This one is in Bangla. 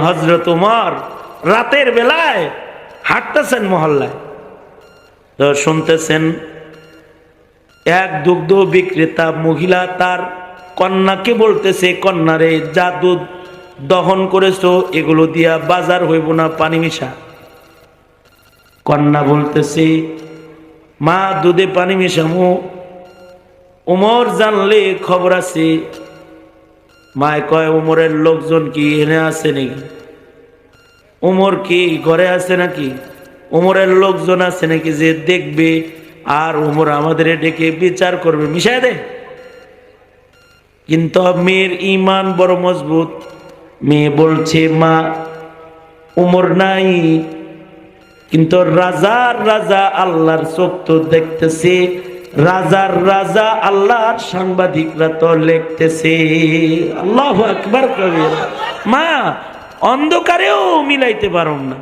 হযরত ওমর রাতের বেলায় হাঁটতেছেন মহল্লায়, তো শুনতেছেন এক দুগ্ধ বিক্রেতা মহিলা তার কন্যাকে বলতেছে, কন্যারে যা দুধ দহন করেছো এগুলো দিয়া বাজার হইব না, পানি মিশা। কন্যা বলতেছে, মা দুধে পানি মিশামু, ওমর জানলে খবর আছে। মায় কয়, ওমরের লোকজন কি এনে আছে নাকি? ওমর কি ঘরে আছে নাকি? ওমরের লোকজন আছে নাকি যে দেখবে আর ওমর আমাদের ডেকে বিচার করবে? মিশায় দে। কিন্তু মেয়ের ঈমান বড় মজবুত। মেয়ে বলছে, মা ওমর নাই, কিন্তু রাজার রাজা আল্লাহর চোখ তো দেখতেছে, রাজার রাজা আল্লাহর সাংবাদিকরা তো লিখতেছে। আল্লাহু আকবার কবিরা। মা অন্ধকারেও মিলাইতে পারো না।